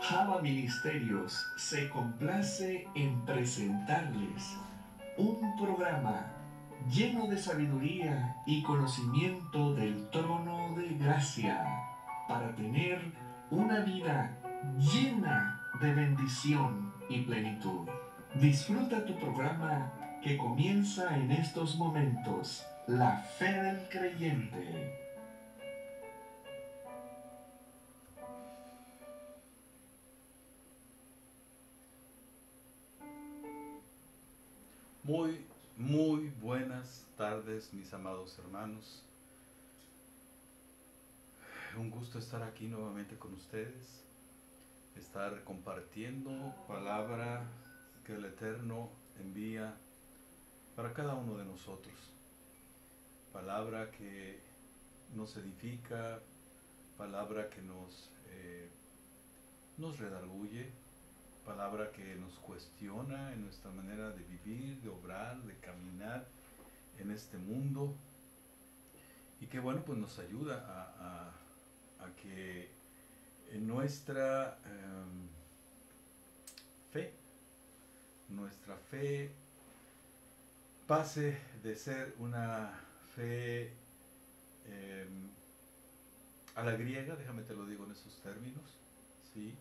Java Ministerios se complace en presentarles un programa lleno de sabiduría y conocimiento del trono de gracia para tener una vida llena de bendición y plenitud. Disfruta tu programa que comienza en estos momentos, La Fe del Creyente. Muy buenas tardes, mis amados hermanos. Un gusto estar aquí nuevamente con ustedes, estar compartiendo palabra que el Eterno envía para cada uno de nosotros. Palabra que nos edifica, palabra que nos redarguye, palabra que nos cuestiona en nuestra manera de vivir, de obrar, de caminar en este mundo, y que bueno, pues nos ayuda a que en nuestra fe pase de ser una fe a la griega, déjame te lo digo en esos términos, ¿sí?,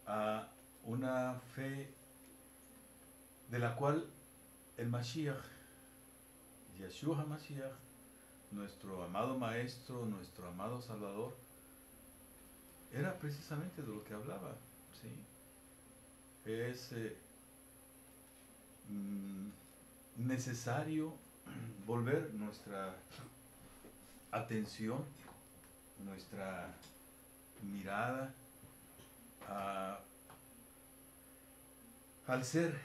a una fe de la cual el Mashiach, Yeshua HaMashiach, nuestro amado Maestro, nuestro amado Salvador, era precisamente de lo que hablaba, ¿sí? Es necesario volver nuestra atención, nuestra mirada al ser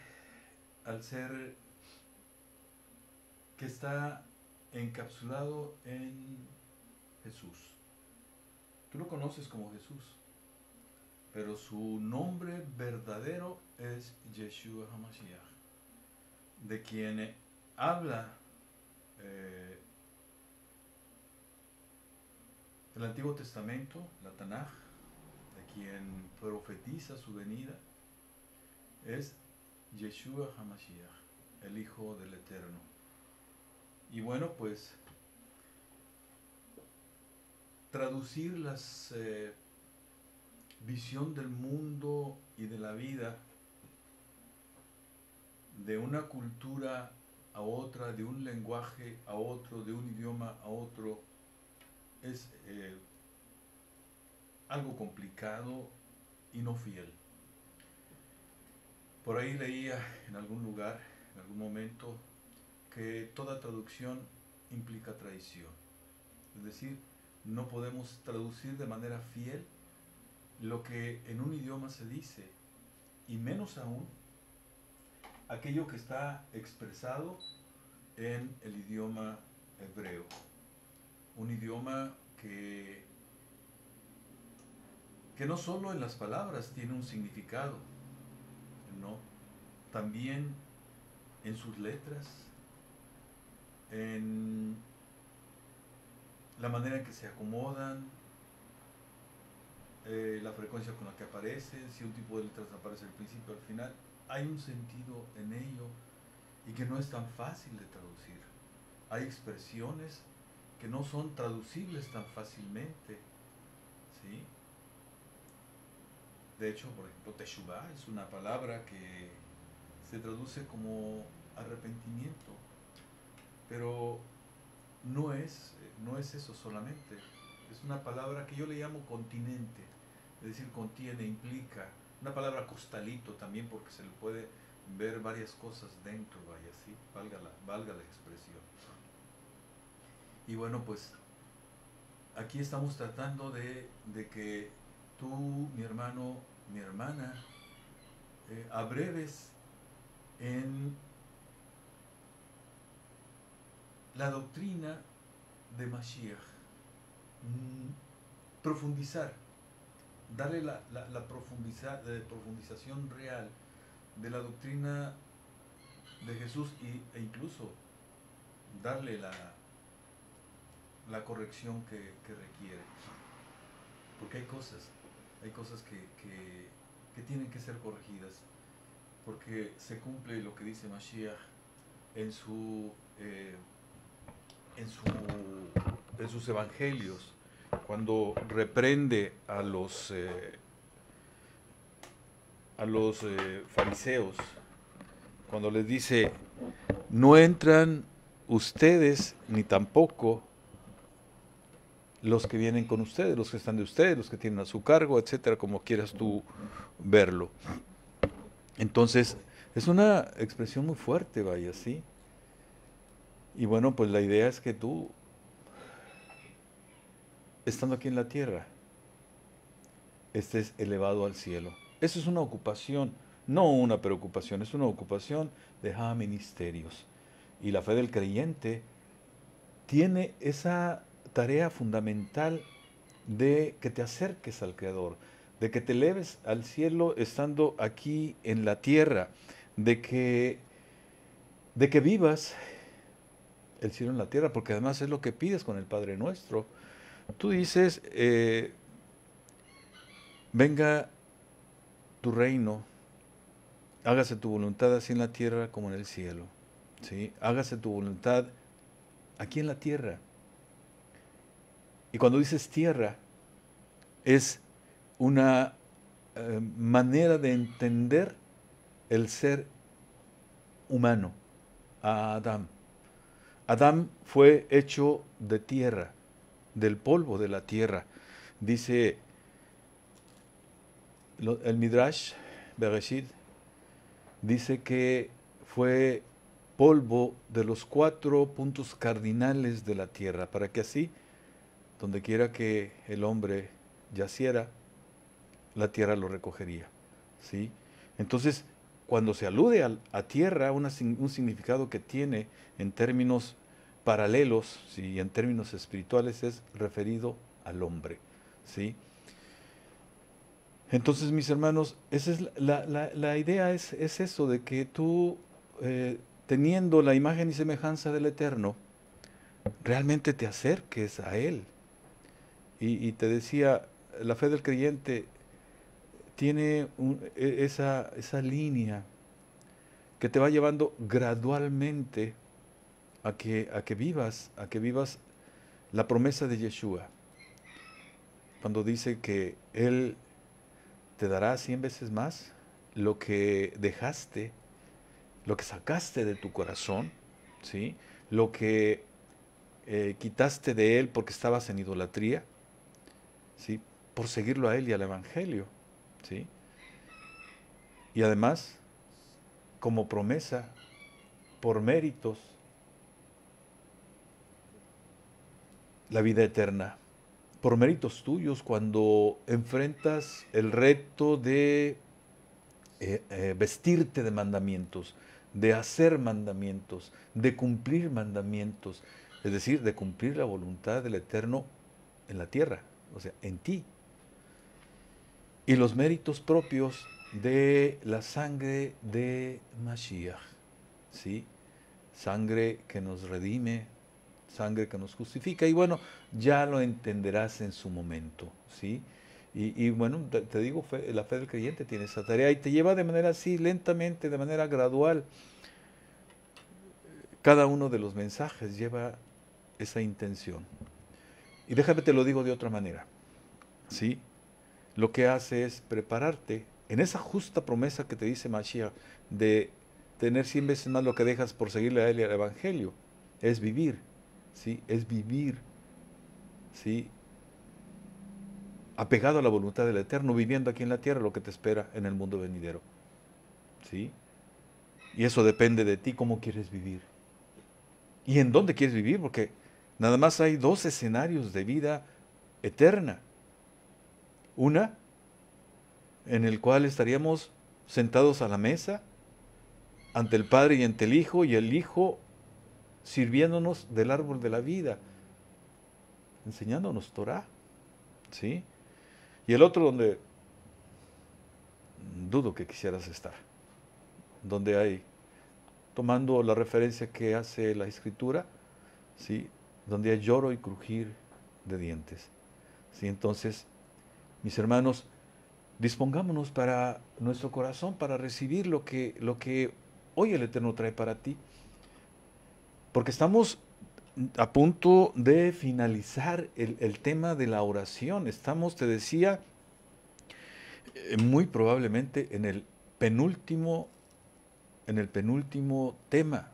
que está encapsulado en Jesús. Tú lo conoces como Jesús, pero su nombre verdadero es Yeshua HaMashiach, de quien habla el Antiguo Testamento, la Tanaj, de quien profetiza su venida, es Yeshua HaMashiach, el Hijo del Eterno. Y bueno, pues traducir las visión del mundo y de la vida de una cultura a otra, de un lenguaje a otro, de un idioma a otro, es algo complicado y no fiel. Por ahí leía en algún lugar, en algún momento, que toda traducción implica traición. Es decir, no podemos traducir de manera fiel lo que en un idioma se dice, y menos aún aquello que está expresado en el idioma hebreo. Un idioma que no solo en las palabras tiene un significado, no, también en sus letras, en la manera en que se acomodan, la frecuencia con la que aparecen, si un tipo de letras aparece al principio o al final. Hay un sentido en ello y que no es tan fácil de traducir. Hay expresiones que no son traducibles tan fácilmente, ¿sí? De hecho, por ejemplo, Teshuvah es una palabra que se traduce como arrepentimiento, pero no es eso solamente. Es una palabra que yo le llamo continente, es decir, contiene, implica. Una palabra costalito también, porque se le puede ver varias cosas dentro, vaya, ¿sí? Valga la expresión. Y bueno, pues aquí estamos tratando de que tú, mi hermano, mi hermana, abreves en la doctrina de Mashiach, profundizar, darle la profundización real de la doctrina de Jesús, e incluso darle la corrección que requiere, porque hay cosas que que tienen que ser corregidas, porque se cumple lo que dice Mashiach en sus evangelios, cuando reprende a los fariseos, cuando les dice: no entran ustedes ni tampoco los que vienen con ustedes, los que están de ustedes, los que tienen a su cargo, etcétera, como quieras tú verlo. Entonces, es una expresión muy fuerte, vaya, ¿sí? Y bueno, pues la idea es que tú, estando aquí en la tierra, estés elevado al cielo. Eso es una ocupación, no una preocupación, es una ocupación de ministerios. Y la fe del creyente tiene esa tarea fundamental de que te acerques al Creador, de que te eleves al cielo estando aquí en la tierra, de que vivas el cielo en la tierra, porque además es lo que pides con el Padre Nuestro. Tú dices, venga tu reino, hágase tu voluntad así en la tierra como en el cielo, ¿sí? Hágase tu voluntad aquí en la tierra. Y cuando dices tierra, es una manera de entender el ser humano, a Adán. Adán fue hecho de tierra, del polvo de la tierra. Dice el Midrash, Bereshit, dice que fue polvo de los 4 puntos cardinales de la tierra, para que así, donde quiera que el hombre yaciera, la tierra lo recogería, ¿sí? Entonces, cuando se alude a tierra, un significado que tiene en términos paralelos, ¿sí? En términos espirituales, es referido al hombre, ¿sí? Entonces, mis hermanos, esa es la idea es eso, de que tú, teniendo la imagen y semejanza del Eterno, realmente te acerques a Él. Y te decía, la fe del creyente tiene esa línea que te va llevando gradualmente a que vivas la promesa de Yeshua. Cuando dice que Él te dará 100 veces más lo que dejaste, lo que sacaste de tu corazón, ¿sí? Lo que quitaste de Él porque estabas en idolatría, ¿sí? Por seguirlo a Él y al Evangelio, ¿sí? Y además, como promesa, por méritos, la vida eterna. Por méritos tuyos, cuando enfrentas el reto de vestirte de mandamientos, de hacer mandamientos, de cumplir mandamientos, es decir, de cumplir la voluntad del Eterno en la tierra, o sea, en ti. Y los méritos propios de la sangre de Mashiach, ¿sí? Sangre que nos redime, sangre que nos justifica. Y bueno, ya lo entenderás en su momento, ¿sí? Y bueno, te digo, la fe del creyente tiene esa tarea y te lleva de manera así, lentamente, de manera gradual. Cada uno de los mensajes lleva esa intención. Y déjame te lo digo de otra manera, ¿sí? Lo que hace es prepararte en esa justa promesa que te dice Mashiach de tener 100 veces más lo que dejas por seguirle a Él y al Evangelio. Es vivir, ¿sí? Es vivir, ¿sí? Apegado a la voluntad del Eterno, viviendo aquí en la tierra lo que te espera en el mundo venidero, ¿sí? Y eso depende de ti, cómo quieres vivir. ¿Y en dónde quieres vivir? Porque nada más hay 2 escenarios de vida eterna. Una, en el cual estaríamos sentados a la mesa ante el Padre y ante el Hijo, y el Hijo sirviéndonos del árbol de la vida, enseñándonos Torah, ¿sí? Y el otro donde dudo que quisieras estar, donde hay, tomando la referencia que hace la Escritura, ¿sí? Donde hay lloro y crujir de dientes, ¿sí? Entonces, mis hermanos, dispongámonos para nuestro corazón, para recibir lo que hoy el Eterno trae para ti. Porque estamos a punto de finalizar el tema de la oración. Estamos, te decía, muy probablemente en el penúltimo tema.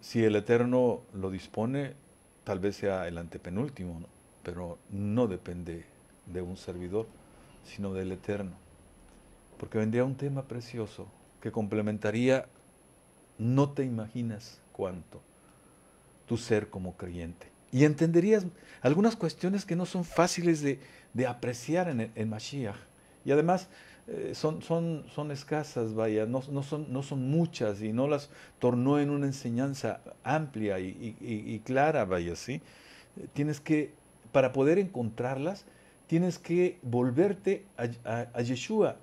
Si el Eterno lo dispone, tal vez sea el antepenúltimo, ¿no? Pero no depende de un servidor, sino del Eterno. Porque vendría un tema precioso que complementaría, no te imaginas cuánto, tu ser como creyente. Y entenderías algunas cuestiones que no son fáciles de apreciar en Mashiach. Y además son escasas, vaya, no son muchas, y no las tornó en una enseñanza amplia y clara, vaya, ¿sí? Tienes que, para poder encontrarlas, tienes que volverte a Yeshua,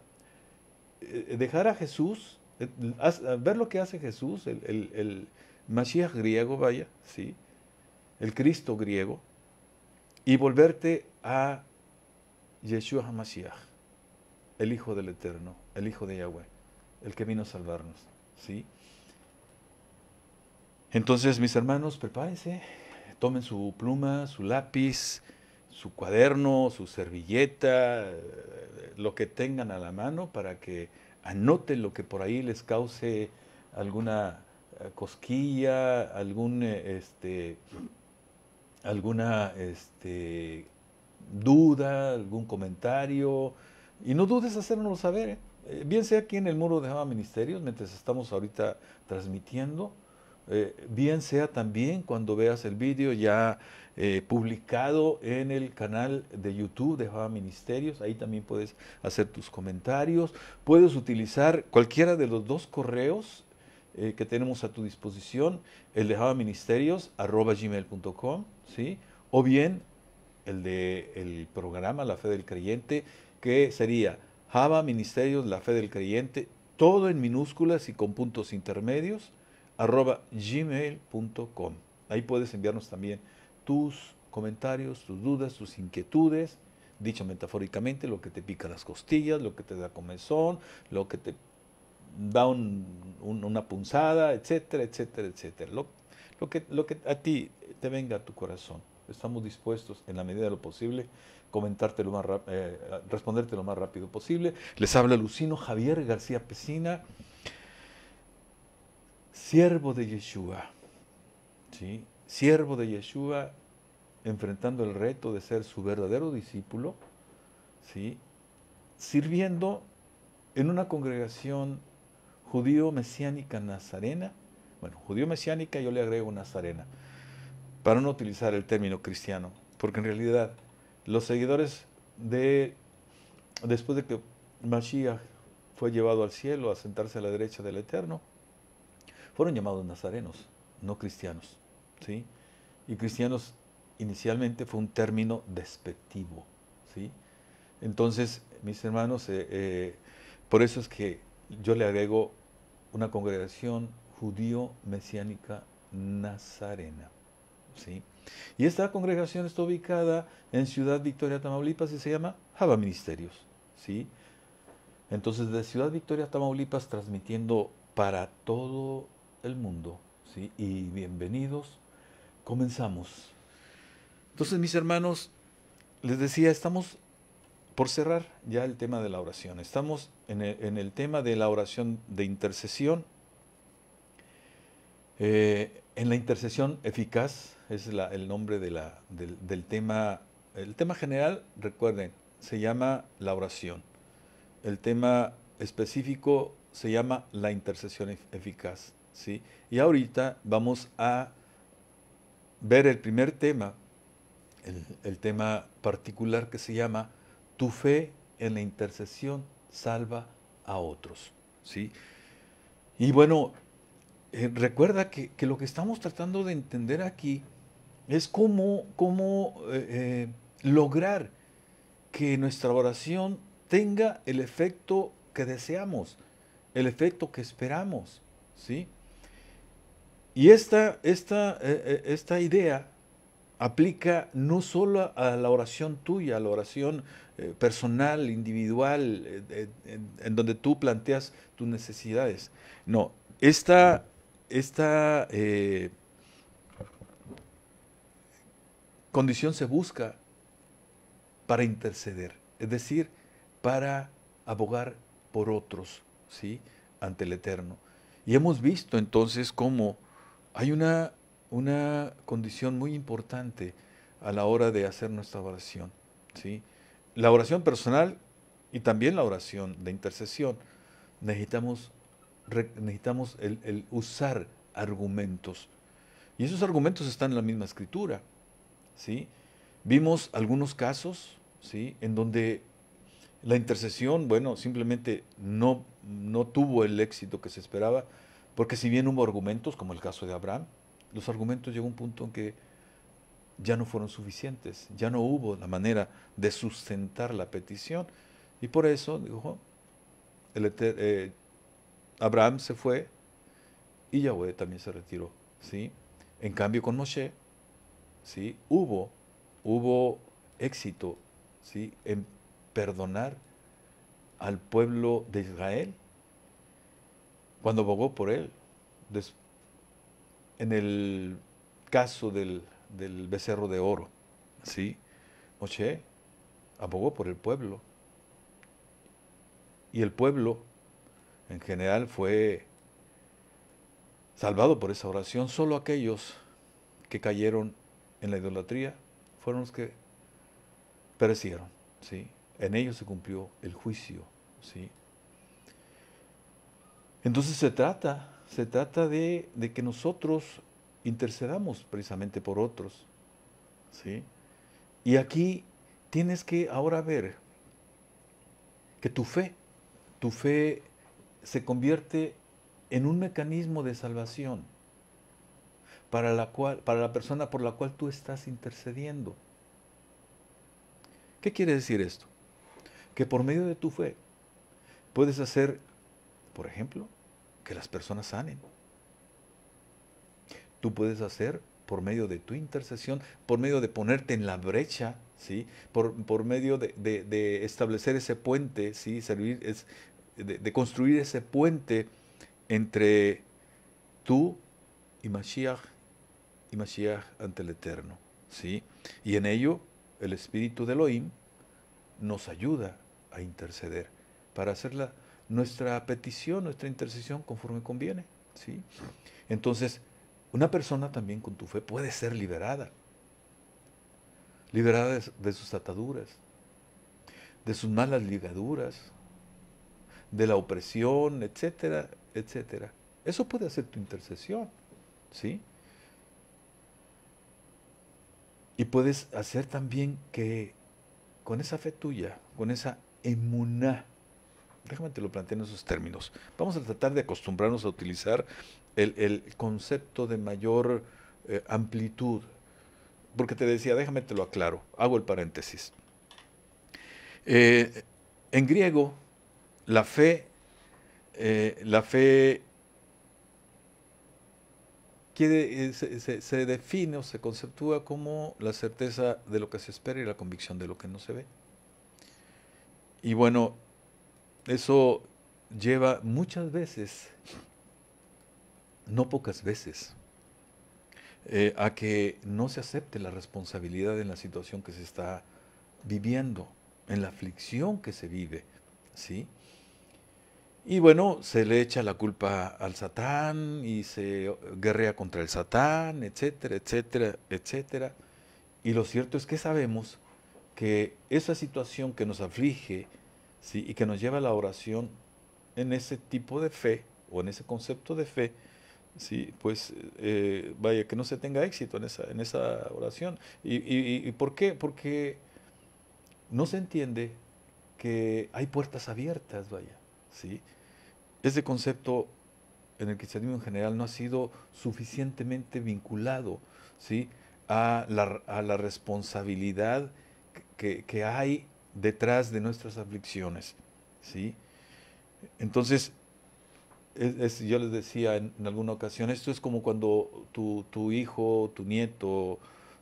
dejar a Jesús, ver lo que hace Jesús, el Mashiach griego, vaya, ¿sí? El Cristo griego, y volverte a Yeshua HaMashiach, el Hijo del Eterno, el Hijo de Yahweh, el que vino a salvarnos, ¿sí? Entonces, mis hermanos, prepárense, tomen su pluma, su lápiz, su cuaderno, su servilleta, lo que tengan a la mano para que anoten lo que por ahí les cause alguna cosquilla, alguna duda, algún comentario, y no dudes hacérnoslo saber, bien sea aquí en el muro de Java Ministerios, mientras estamos ahorita transmitiendo, bien sea también cuando veas el vídeo ya publicado en el canal de YouTube de Java Ministerios. Ahí también puedes hacer tus comentarios, puedes utilizar cualquiera de los dos correos que tenemos a tu disposición, el de javaministerios@gmail.com, ¿sí? O bien el de el programa La Fe del Creyente, que sería Java Ministerios La Fe del Creyente, todo en minúsculas y con puntos intermedios, @gmail.com. Ahí puedes enviarnos también tus comentarios, tus dudas, tus inquietudes, dicho metafóricamente, lo que te pica las costillas, lo que te da comezón, lo que te da una punzada, etcétera, etcétera, etcétera. Lo que a ti te venga a tu corazón. Estamos dispuestos, en la medida de lo posible, responderte lo más rápido posible. Les habla Lucino Javier García Pesina, siervo de Yeshua, ¿sí? Siervo de Yeshua, enfrentando el reto de ser su verdadero discípulo, ¿sí? Sirviendo en una congregación judío-mesiánica nazarena. Bueno, judío-mesiánica yo le agrego nazarena, para no utilizar el término cristiano, porque en realidad los seguidores después de que Mashiach fue llevado al cielo a sentarse a la derecha del Eterno, fueron llamados nazarenos, no cristianos, ¿sí? Y cristianos inicialmente fue un término despectivo, ¿sí? Entonces, mis hermanos, por eso es que yo le agrego una congregación judío-mesiánica nazarena, ¿sí? Y esta congregación está ubicada en Ciudad Victoria, Tamaulipas, y se llama Java Ministerios, ¿sí? Entonces, de Ciudad Victoria, Tamaulipas, transmitiendo para todo el mundo, ¿sí? Y bienvenidos, comenzamos. Entonces, mis hermanos, les decía, estamos por cerrar ya el tema de la oración. Estamos en el tema de la oración de intercesión. En la intercesión eficaz es el nombre del tema. El tema general, recuerden, se llama la oración. El tema específico se llama la intercesión eficaz, ¿sí? Y ahorita vamos a ver el primer tema, el tema particular que se llama tu fe en la intercesión salva a otros, ¿sí? Y bueno, recuerda que lo que estamos tratando de entender aquí es cómo lograr que nuestra oración tenga el efecto que deseamos, el efecto que esperamos, ¿sí? Y esta idea aplica no solo a la oración tuya, a la oración personal, individual, en donde tú planteas tus necesidades. No, esta condición se busca para interceder, es decir, para abogar por otros, ¿sí?, ante el Eterno. Y hemos visto entonces cómo hay una condición muy importante a la hora de hacer nuestra oración, ¿sí? La oración personal y también la oración de intercesión. Necesitamos el usar argumentos. Y esos argumentos están en la misma escritura, ¿sí? Vimos algunos casos, ¿sí?, en donde la intercesión, bueno, simplemente no tuvo el éxito que se esperaba, porque si bien hubo argumentos, como el caso de Abraham, los argumentos llegó a un punto en que ya no fueron suficientes, ya no hubo la manera de sustentar la petición, y por eso, dijo, Abraham se fue y Yahweh también se retiró, ¿sí? En cambio con Moshe, ¿sí?, hubo éxito, ¿sí?, en perdonar al pueblo de Israel cuando abogó por él. En el caso del becerro de oro, ¿sí?, Moshe abogó por el pueblo. Y el pueblo, en general, fue salvado por esa oración. Solo aquellos que cayeron en la idolatría fueron los que perecieron, ¿sí? En ellos se cumplió el juicio, ¿sí? Entonces se trata de que nosotros intercedamos precisamente por otros, ¿sí? Y aquí tienes que ahora ver que tu fe se convierte en un mecanismo de salvación para la persona por la cual tú estás intercediendo. ¿Qué quiere decir esto? Que por medio de tu fe puedes hacer, por ejemplo, que las personas sanen. Tú puedes hacer por medio de tu intercesión, por medio de ponerte en la brecha, ¿sí?, por medio de establecer ese puente, ¿sí?, de construir ese puente entre tú y Mashiach ante el Eterno, ¿sí? Y en ello el Espíritu de Elohim nos ayuda a interceder para hacer nuestra petición, nuestra intercesión conforme conviene, ¿sí? Entonces, una persona también con tu fe puede ser liberada de sus ataduras, de sus malas ligaduras, de la opresión, etcétera, etcétera. Eso puede hacer tu intercesión, ¿sí? Y puedes hacer también que con esa fe tuya, con esa emuná, déjame te lo planteo en esos términos, vamos a tratar de acostumbrarnos a utilizar el concepto de mayor amplitud, porque te decía, déjame te lo aclaro, hago el paréntesis. En griego, la fe se define o se conceptúa como la certeza de lo que se espera y la convicción de lo que no se ve. Y bueno, eso lleva muchas veces, no pocas veces, a que no se acepte la responsabilidad en la situación que se está viviendo, en la aflicción que se vive, ¿sí? Y bueno, se le echa la culpa al Satán y se guerrea contra el Satán, etcétera, etcétera, etcétera. Y lo cierto es que sabemos que esa situación que nos aflige, ¿sí?, y que nos lleva a la oración en ese tipo de fe o en ese concepto de fe, ¿sí?, pues vaya, que no se tenga éxito en esa oración. ¿Y por qué? Porque no se entiende que hay puertas abiertas, vaya, ¿sí? Ese concepto en el cristianismo en general no ha sido suficientemente vinculado, ¿sí?, a la responsabilidad que hay detrás de nuestras aflicciones, ¿sí? Entonces, yo les decía en alguna ocasión, esto es como cuando tu hijo, tu nieto,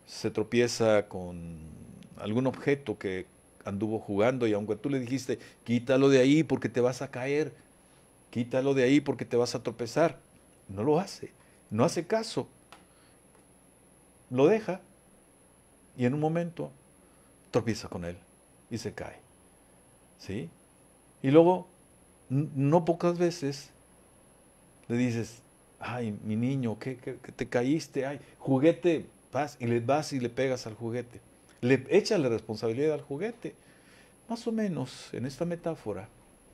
se tropieza con algún objeto que anduvo jugando y aunque tú le dijiste, quítalo de ahí porque te vas a caer, quítalo de ahí porque te vas a tropezar, no lo hace, no hace caso, lo deja y en un momento tropieza con él y se cae, ¿sí? Y luego, no pocas veces le dices, ay, mi niño, que te caíste, ay, juguete, vas y le pegas al juguete. Le echas la responsabilidad al juguete. Más o menos, en esta metáfora,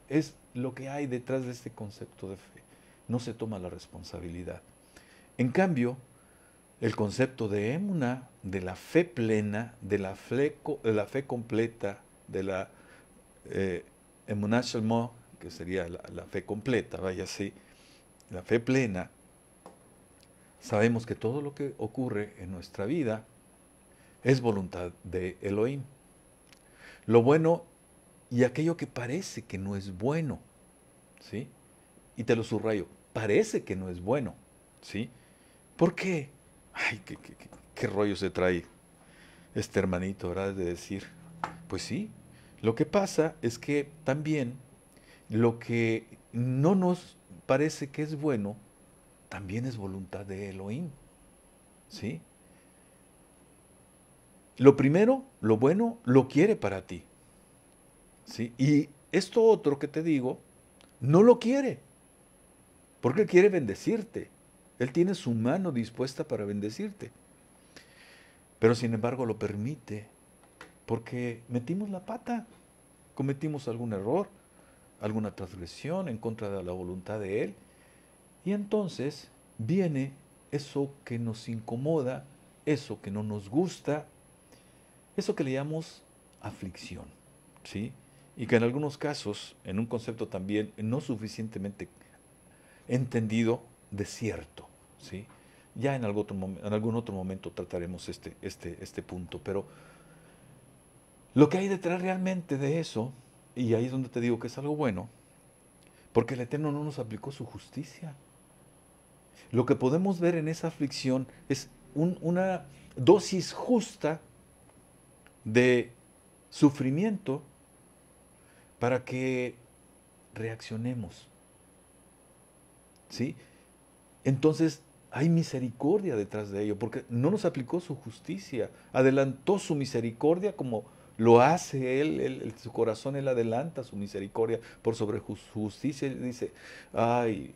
es lo que hay detrás de este concepto de fe. No se toma la responsabilidad. En cambio, el concepto de émuna, de la fe plena, de la fe completa, de la emuná shalmo, que sería la fe completa, vaya así, la fe plena, sabemos que todo lo que ocurre en nuestra vida es voluntad de Elohim. Lo bueno y aquello que parece que no es bueno, ¿sí? Y te lo subrayo, parece que no es bueno, ¿sí? ¿Por qué? Ay, qué rollo se trae este hermanito, ¿verdad? De decir, pues sí, lo que pasa es que también lo que no nos parece que es bueno, también es voluntad de Elohim, ¿sí? Lo primero, lo bueno, lo quiere para ti, ¿sí? Y esto otro que te digo, no lo quiere, porque Él quiere bendecirte. Él tiene su mano dispuesta para bendecirte. Pero sin embargo lo permite, porque metimos la pata, cometimos algún error, alguna transgresión en contra de la voluntad de Él. Y entonces viene eso que nos incomoda, eso que no nos gusta, eso que le llamamos aflicción, ¿sí? Y que en algunos casos, en un concepto también no suficientemente entendido, desierto, ¿sí? Ya en algún otro momento trataremos este punto, pero lo que hay detrás realmente de eso, y ahí es donde te digo que es algo bueno, porque el Eterno no nos aplicó su justicia. Lo que podemos ver en esa aflicción es una dosis justa de sufrimiento para que reaccionemos, ¿sí? Entonces hay misericordia detrás de ello, porque no nos aplicó su justicia, adelantó su misericordia como lo hace él, su corazón, él adelanta su misericordia por sobre su justicia. Él dice, ay,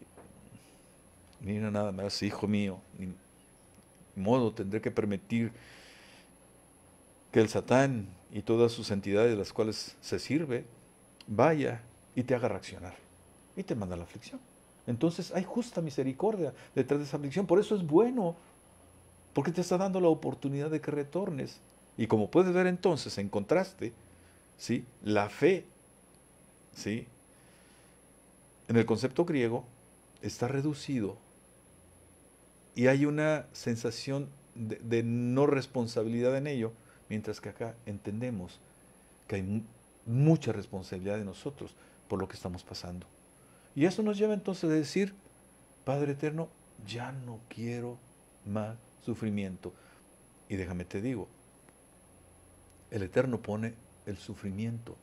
mira nada más, hijo mío, ni modo tendré que permitir que el Satán y todas sus entidades de las cuales se sirve, vaya y te haga reaccionar y te manda la aflicción. Entonces hay justa misericordia detrás de esa aflicción. Por eso es bueno, porque te está dando la oportunidad de que retornes. Y como puedes ver entonces, en contraste, ¿sí? La fe, ¿sí? En el concepto griego está reducido y hay una sensación de no responsabilidad en ello, mientras que acá entendemos que hay mucha responsabilidad de nosotros por lo que estamos pasando. Y eso nos lleva entonces a decir, Padre Eterno, ya no quiero más sufrimiento. Y déjame te digo, el Eterno pone el sufrimiento,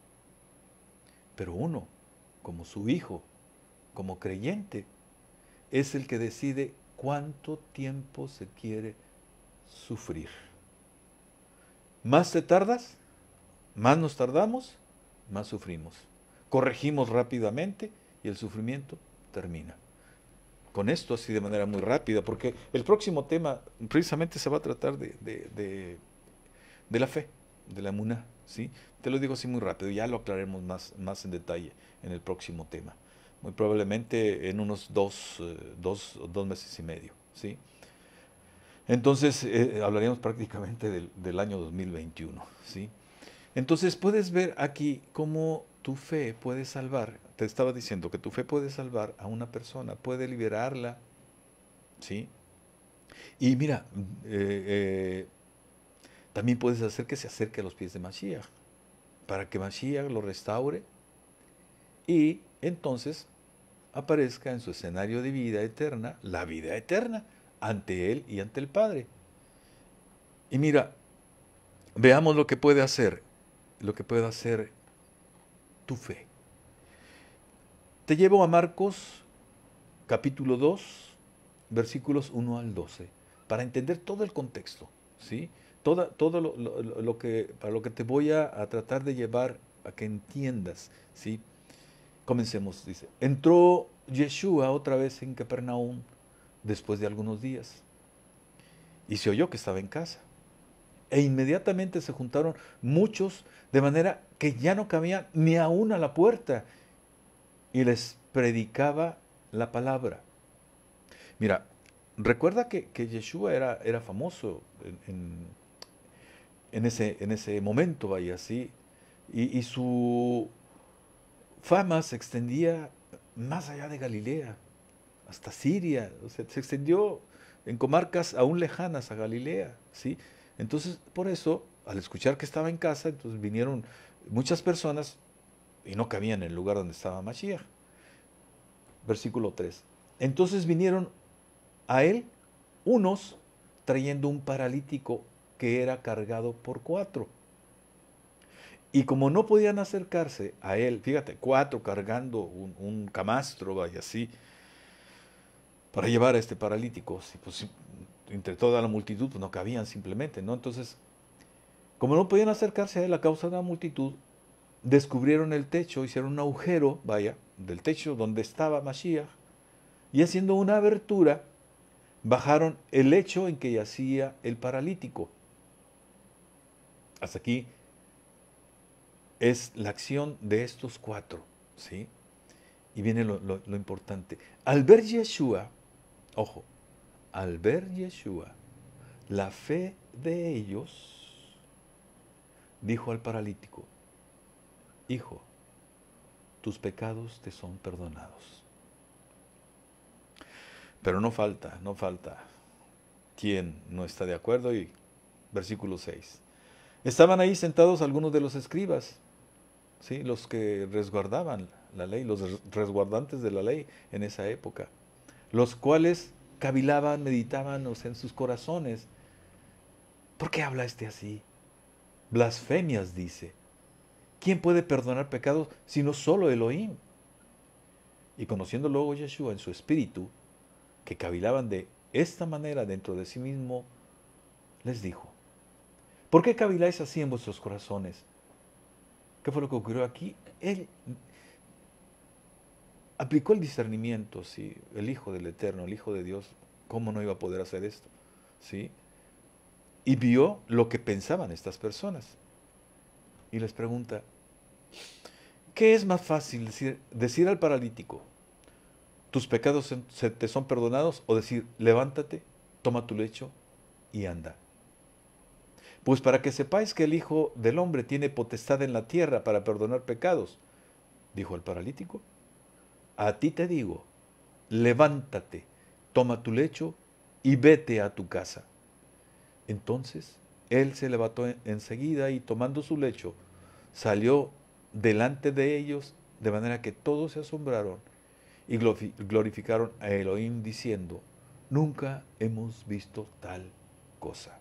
pero uno, como su hijo, como creyente, es el que decide cuánto tiempo se quiere sufrir. Más te tardas, más nos tardamos, más sufrimos. Corregimos rápidamente y el sufrimiento termina. Con esto así de manera muy rápida, porque el próximo tema precisamente se va a tratar de la fe, de la emuná, ¿sí? Te lo digo así muy rápido, ya lo aclararemos más en detalle en el próximo tema. Muy probablemente en unos dos meses y medio, ¿sí? Entonces hablaríamos prácticamente del año 2021, ¿sí? Entonces puedes ver aquí cómo tu fe puede salvar. Te estaba diciendo que tu fe puede salvar a una persona, puede liberarla, ¿sí? Y mira, también puedes hacer que se acerque a los pies de Mashiach, para que Mashiach lo restaure y entonces aparezca en su escenario de vida eterna, la vida eterna, ante él y ante el Padre. Y mira, veamos lo que puede hacer tu fe. Te llevo a Marcos capítulo 2, versículos 1 al 12, para entender todo el contexto, ¿sí? Todo lo que, para lo que te voy a tratar de llevar a que entiendas, ¿sí? Comencemos, dice. Entró Yeshua otra vez en Capernaum después de algunos días y se oyó que estaba en casa. E inmediatamente se juntaron muchos, de manera que ya no cabían ni aún a la puerta, y les predicaba la palabra. Mira, recuerda que Yeshua era famoso en ese momento, vaya, así, y su fama se extendía más allá de Galilea, hasta Siria, o sea, se extendió en comarcas aún lejanas a Galilea, ¿sí? Entonces, por eso, al escuchar que estaba en casa, entonces vinieron muchas personas y no cabían en el lugar donde estaba Mashiach. Versículo 3. Entonces vinieron a él unos trayendo un paralítico que era cargado por 4. Y como no podían acercarse a él, fíjate, 4 cargando un camastro, vaya así, para llevar a este paralítico, pues, entre toda la multitud pues, no cabían simplemente, ¿no? Entonces, como no podían acercarse a él a causa de la multitud, descubrieron el techo, hicieron un agujero, vaya, del techo donde estaba Mashiach, y haciendo una abertura, bajaron el lecho en que yacía el paralítico. Hasta aquí es la acción de estos 4, ¿sí? Y viene lo importante. Al ver Yeshua, ojo, al ver Yeshua, la fe de ellos, dijo al paralítico, hijo, tus pecados te son perdonados. Pero no falta quien no está de acuerdo. Y versículo 6. Estaban ahí sentados algunos de los escribas, ¿sí? Los que resguardaban la ley, los resguardantes de la ley en esa época, los cuales cavilaban, meditaban, o sea, en sus corazones. ¿Por qué habla este así? Blasfemias dice. ¿Quién puede perdonar pecados sino solo Elohim? Y conociendo luego Yeshua en su espíritu, que cavilaban de esta manera dentro de sí mismo, les dijo, ¿por qué caviláis así en vuestros corazones? ¿Qué fue lo que ocurrió aquí? Él aplicó el discernimiento, ¿sí? El Hijo del Eterno, el Hijo de Dios, ¿cómo no iba a poder hacer esto? ¿Sí? Y vio lo que pensaban estas personas. Y les pregunta, ¿qué es más fácil decir al paralítico, tus pecados te son perdonados, o decir, levántate, toma tu lecho y anda? Pues para que sepáis que el Hijo del Hombre tiene potestad en la tierra para perdonar pecados, dijo el paralítico, a ti te digo, levántate, toma tu lecho y vete a tu casa. Entonces él se levantó enseguida y tomando su lecho, salió delante de ellos, de manera que todos se asombraron y glorificaron a Elohim diciendo, nunca hemos visto tal cosa.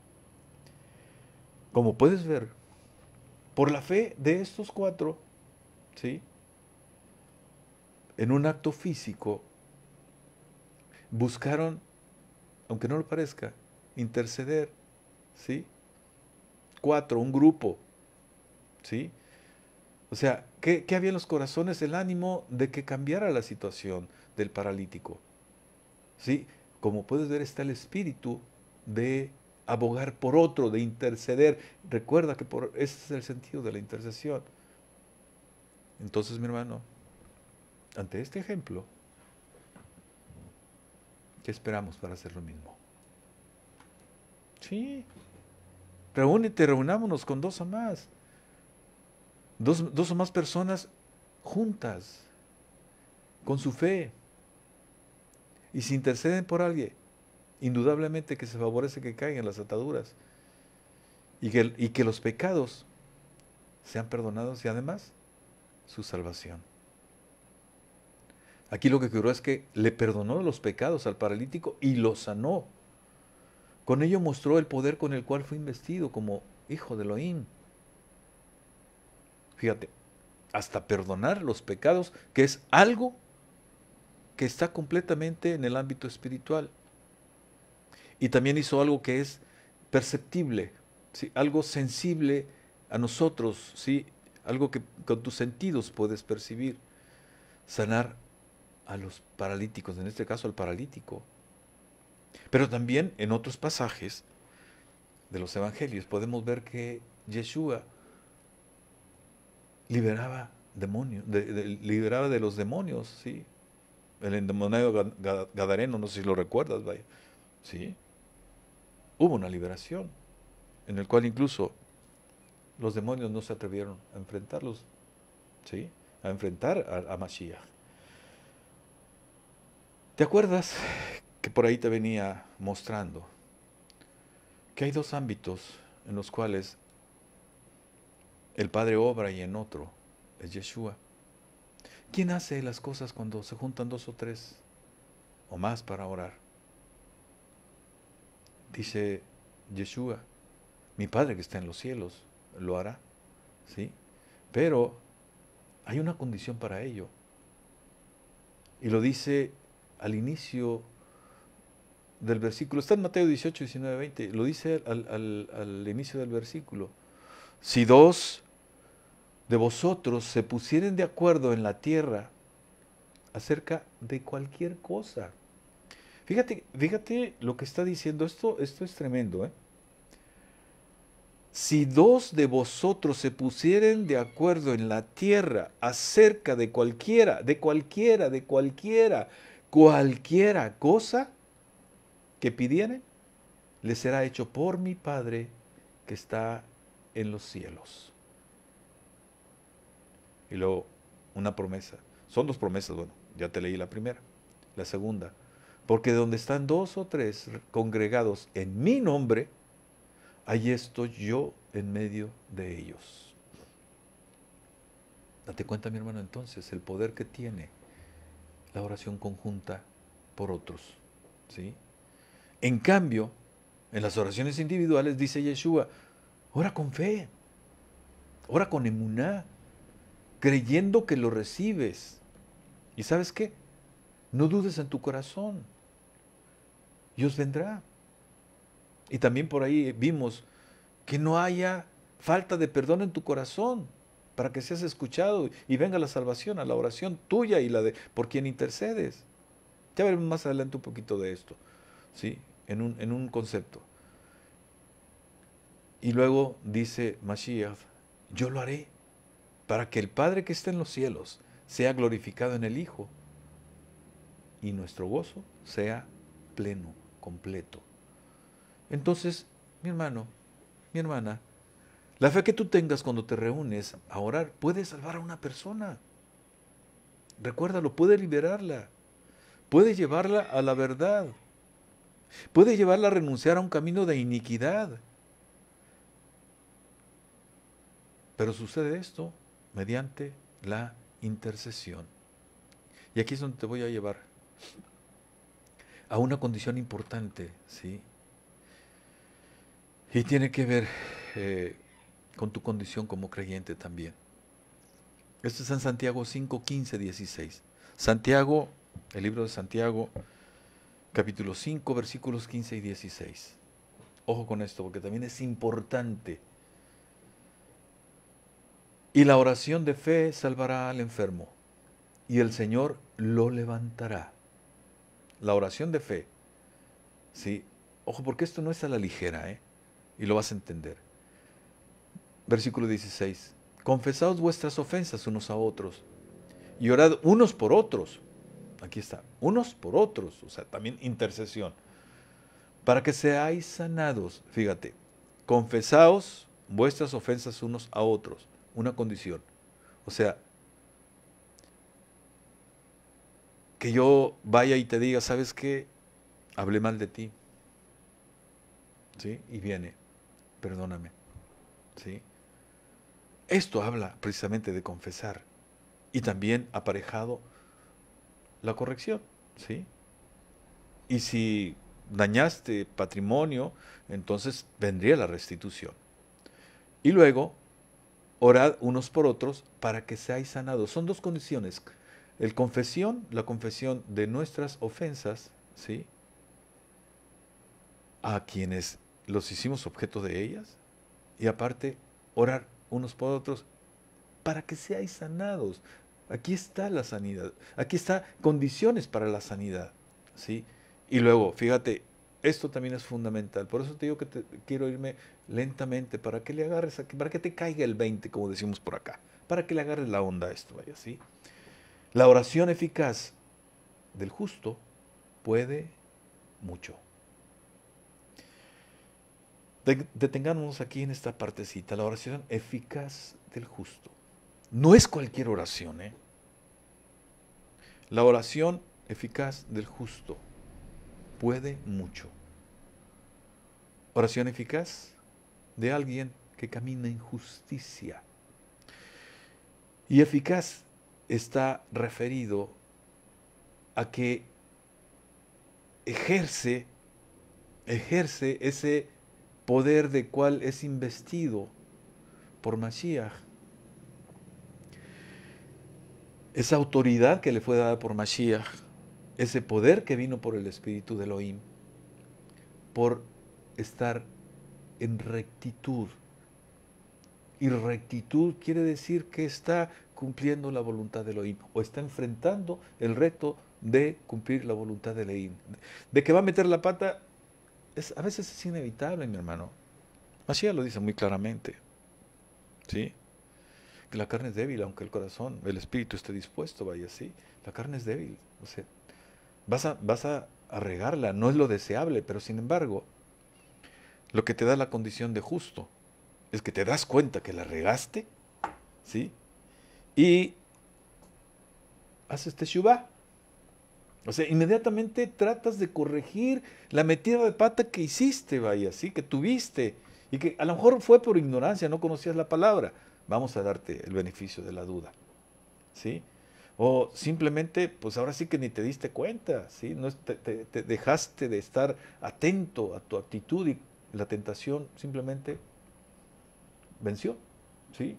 Como puedes ver, por la fe de estos 4, ¿sí? En un acto físico, buscaron, aunque no lo parezca, interceder, ¿sí? 4, un grupo, ¿sí? O sea, ¿qué había en los corazones? El ánimo de que cambiara la situación del paralítico, ¿sí? Como puedes ver, está el espíritu de abogar por otro, de interceder. Recuerda que ese es el sentido de la intercesión. Entonces, mi hermano, ante este ejemplo, ¿qué esperamos para hacer lo mismo? Sí, reunámonos con 2 o más. Dos o más personas juntas, con su fe. Y si interceden por alguien, indudablemente que se favorece que caigan las ataduras. Y que los pecados sean perdonados y además su salvación. Aquí lo que ocurrió es que le perdonó los pecados al paralítico y lo sanó. Con ello mostró el poder con el cual fue investido como hijo de Elohim. Fíjate, hasta perdonar los pecados, que es algo que está completamente en el ámbito espiritual. Y también hizo algo que es perceptible, ¿sí? Algo sensible a nosotros, ¿sí? Algo que con tus sentidos puedes percibir. Sanar a los paralíticos, en este caso al paralítico. Pero también en otros pasajes de los evangelios podemos ver que Yeshua liberaba demonios, liberaba de los demonios, ¿sí? El endemoniado gadareno, no sé si lo recuerdas, vaya, ¿sí? Hubo una liberación, en el cual incluso los demonios no se atrevieron a enfrentarlos, ¿sí? A enfrentar a Mashiach. ¿Te acuerdas que por ahí te venía mostrando que hay dos ámbitos en los cuales el Padre obra y en otro es Yeshua? ¿Quién hace las cosas cuando se juntan dos o tres o más para orar? Dice Yeshua, mi Padre que está en los cielos lo hará, ¿sí? Pero hay una condición para ello. Y lo dice al inicio del versículo, está en Mateo 18, 19, 20, lo dice al inicio del versículo. Si dos de vosotros se pusieren de acuerdo en la tierra acerca de cualquier cosa. Fíjate lo que está diciendo, esto es tremendo, ¿eh? Si dos de vosotros se pusieren de acuerdo en la tierra acerca de cualquiera cosa que pidieren, les será hecho por mi Padre que está en los cielos. Y luego una promesa. Son dos promesas, bueno, ya te leí la primera. La segunda, porque donde están dos o tres congregados en mi nombre, allí estoy yo en medio de ellos. Date cuenta, mi hermano, entonces, el poder que tiene la oración conjunta por otros, ¿sí? En cambio, en las oraciones individuales dice Yeshua, ora con fe, ora con emuná, creyendo que lo recibes. ¿Y sabes qué? No dudes en tu corazón. Dios vendrá. Y también por ahí vimos que no haya falta de perdón en tu corazón para que seas escuchado y venga la salvación a la oración tuya y la de por quien intercedes. Ya veremos más adelante un poquito de esto, ¿sí? En un concepto. Y luego dice Mashiach, yo lo haré para que el Padre que está en los cielos sea glorificado en el Hijo y nuestro gozo sea pleno, completo. Entonces, mi hermano, mi hermana, la fe que tú tengas cuando te reúnes a orar puede salvar a una persona. Recuérdalo, puede liberarla, puede llevarla a la verdad, puede llevarla a renunciar a un camino de iniquidad. Pero sucede esto mediante la intercesión. Y aquí es donde te voy a llevar a una condición importante, ¿sí? Y tiene que ver con tu condición como creyente también. Esto es en Santiago 5, 15, 16. Santiago, el libro de Santiago, capítulo 5, versículos 15 y 16. Ojo con esto, porque también es importante. Y la oración de fe salvará al enfermo, y el Señor lo levantará. La oración de fe, ¿sí? Ojo, porque esto no es a la ligera, ¿eh? Y lo vas a entender. Versículo 16. Confesaos vuestras ofensas unos a otros, y orad unos por otros. Aquí está, unos por otros, o sea, también intercesión. Para que seáis sanados, fíjate, confesaos vuestras ofensas unos a otros, una condición. O sea, que yo vaya y te diga, ¿sabes qué? Hablé mal de ti. ¿Sí? Y viene, perdóname. ¿Sí? Esto habla precisamente de confesar. Y también aparejado la corrección. ¿Sí? Y si dañaste patrimonio, entonces vendría la restitución. Y luego, orad unos por otros para que seáis sanados. Son dos condiciones. La confesión de nuestras ofensas, ¿sí? A quienes los hicimos objeto de ellas. Y aparte, orar unos por otros para que seáis sanados. Aquí está la sanidad. Aquí está condiciones para la sanidad, ¿sí? Y luego, fíjate, esto también es fundamental. Por eso te digo que quiero irme lentamente para que le agarres aquí, para que te caiga el 20, como decimos por acá. Para que le agarres la onda a esto, vaya, ¿sí? La oración eficaz del justo puede mucho. Detengámonos aquí en esta partecita. La oración eficaz del justo. No es cualquier oración, ¿eh? La oración eficaz del justo puede mucho. Oración eficaz de alguien que camina en justicia. Y eficaz está referido a que ejerce ese poder de cual es investido por Mashiach. Esa autoridad que le fue dada por Mashiach, ese poder que vino por el Espíritu de Elohim, por estar en rectitud. Y rectitud quiere decir que está cumpliendo la voluntad de Elohim, o está enfrentando el reto de cumplir la voluntad de Elohim. De que va a meter la pata, a veces es inevitable, mi hermano. Mashiach lo dice muy claramente, ¿sí? Que la carne es débil, aunque el corazón, el espíritu esté dispuesto, vaya así. La carne es débil, o sea, vas a regarla, no es lo deseable, pero sin embargo, lo que te da la condición de justo es que te das cuenta que la regaste, ¿sí? Y haces teshuvá. O sea, inmediatamente tratas de corregir la metida de pata que hiciste, vaya, ¿sí? Que tuviste. Y que a lo mejor fue por ignorancia, no conocías la palabra. Vamos a darte el beneficio de la duda, ¿sí? O simplemente, pues ahora sí que ni te diste cuenta, ¿sí? No, te dejaste de estar atento a tu actitud y la tentación simplemente venció, ¿sí?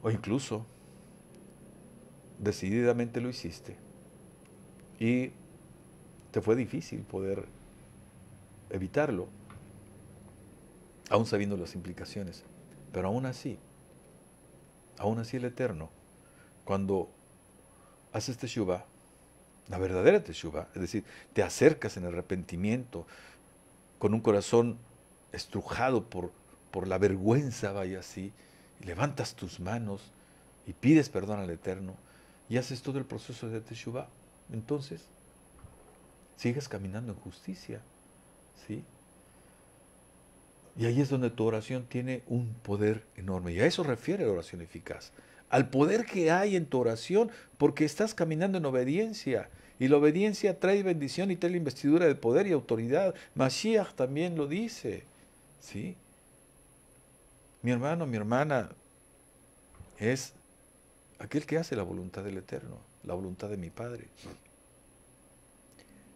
O incluso decididamente lo hiciste y te fue difícil poder evitarlo, aún sabiendo las implicaciones. Pero aún así el Eterno, cuando haces teshuvá, la verdadera teshuvá, es decir, te acercas en arrepentimiento, con un corazón estrujado por la vergüenza, vaya así, y levantas tus manos y pides perdón al Eterno, y haces todo el proceso de teshuvá, entonces sigues caminando en justicia, ¿sí? Y ahí es donde tu oración tiene un poder enorme. Y a eso refiere la oración eficaz. Al poder que hay en tu oración, porque estás caminando en obediencia. Y la obediencia trae bendición y trae la investidura de poder y autoridad. Mashiach también lo dice. ¿Sí? Mi hermano, mi hermana, es aquel que hace la voluntad del Eterno, la voluntad de mi Padre.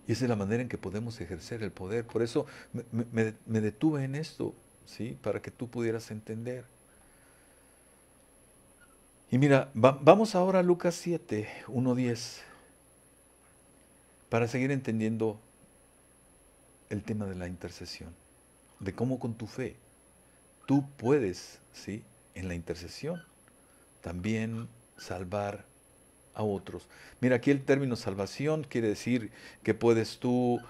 Y esa es la manera en que podemos ejercer el poder. Por eso me detuve en esto, ¿sí? Para que tú pudieras entender. Y mira, vamos ahora a Lucas 7, 1-10, para seguir entendiendo el tema de la intercesión, de cómo con tu fe tú puedes, ¿sí? En la intercesión también salvar a otros. Mira, aquí el término salvación quiere decir que puedes tú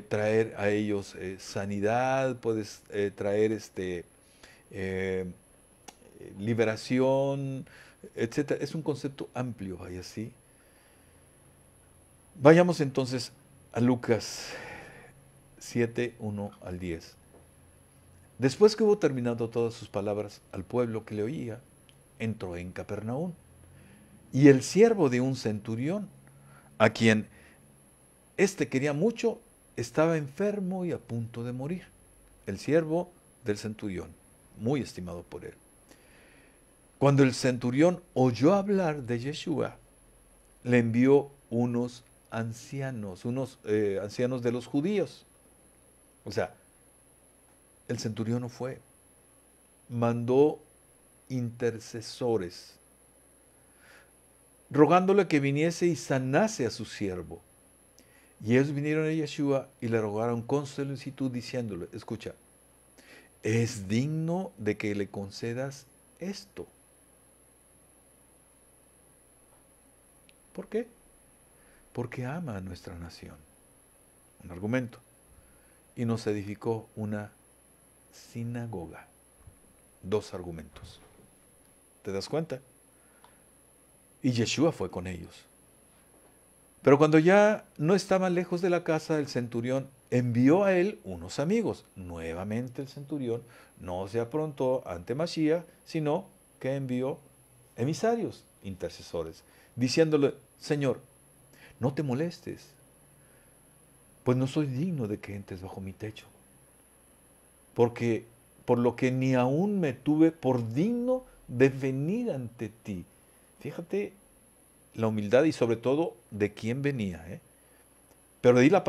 traer a ellos sanidad, puedes traer liberación, etcétera. Es un concepto amplio, vaya así. Vayamos entonces a Lucas 7, 1-10. Después que hubo terminado todas sus palabras al pueblo que le oía, entró en Capernaum. Y el siervo de un centurión, a quien éste quería mucho, estaba enfermo y a punto de morir. El siervo del centurión, muy estimado por él. Cuando el centurión oyó hablar de Yeshua, le envió unos ancianos, unos ancianos de los judíos. O sea, el centurión no fue, mandó intercesores, rogándole que viniese y sanase a su siervo. Y ellos vinieron a Yeshua y le rogaron con solicitud diciéndole, escucha, es digno de que le concedas esto. ¿Por qué? Porque ama a nuestra nación. Un argumento. Y nos edificó una sinagoga. Dos argumentos. ¿Te das cuenta? Y Yeshua fue con ellos. Pero cuando ya no estaban lejos de la casa, el centurión envió a él unos amigos. Nuevamente el centurión no se aprontó ante Mashiach, sino que envió emisarios, intercesores, diciéndole, Señor, no te molestes, pues no soy digno de que entres bajo mi techo. Porque por lo que ni aún me tuve por digno de venir ante ti. Fíjate la humildad y sobre todo de quién venía. Pero di la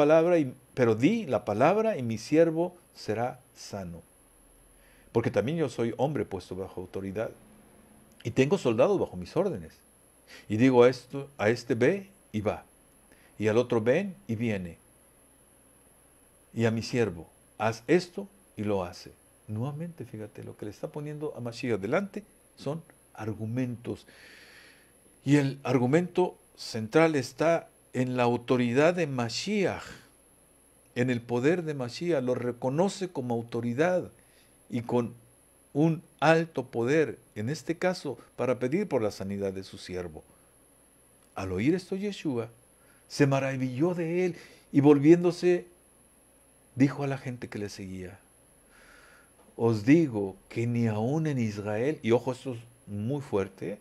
palabra y mi siervo será sano. Porque también yo soy hombre puesto bajo autoridad y tengo soldados bajo mis órdenes. Y digo a este ve y va, y al otro ven y viene. Y a mi siervo, haz esto y lo hace. Nuevamente, fíjate, lo que le está poniendo a Mashiach delante son argumentos. Y el argumento central está en la autoridad de Mashiach, en el poder de Mashiach. Lo reconoce como autoridad y con un alto poder, en este caso, para pedir por la sanidad de su siervo. Al oír esto, Yeshua se maravilló de él y volviéndose, dijo a la gente que le seguía, os digo que ni aún en Israel, y ojo, esto es muy fuerte,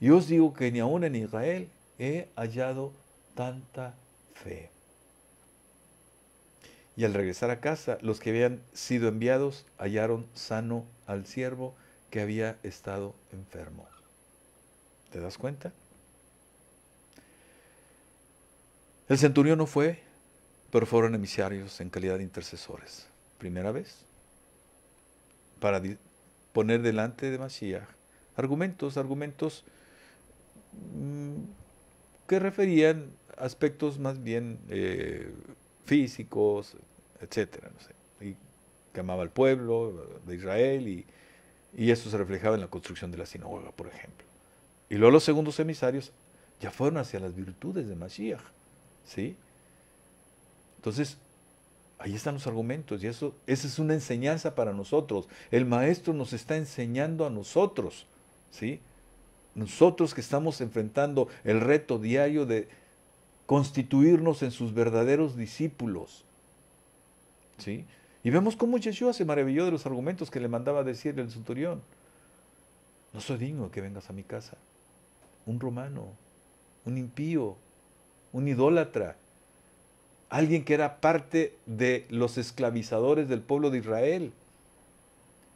y os digo que ni aún en Israel he hallado tanta fe. Y al regresar a casa, los que habían sido enviados hallaron sano al siervo que había estado enfermo. ¿Te das cuenta? El centurión no fue, pero fueron emisarios en calidad de intercesores. Primera vez, para poner delante de Mashiach argumentos que referían aspectos más bien físicos, etcétera, no sé, y que amaba al pueblo de Israel y eso se reflejaba en la construcción de la sinagoga, por ejemplo. Y luego los segundos emisarios ya fueron hacia las virtudes de Mashiach, ¿sí? Entonces, ahí están los argumentos y esa es una enseñanza para nosotros. El maestro nos está enseñando a nosotros, ¿sí? Nosotros que estamos enfrentando el reto diario de constituirnos en sus verdaderos discípulos, ¿sí? Y vemos cómo Yeshua se maravilló de los argumentos que le mandaba decir el centurión. No soy digno de que vengas a mi casa. Un romano, un impío, un idólatra, alguien que era parte de los esclavizadores del pueblo de Israel.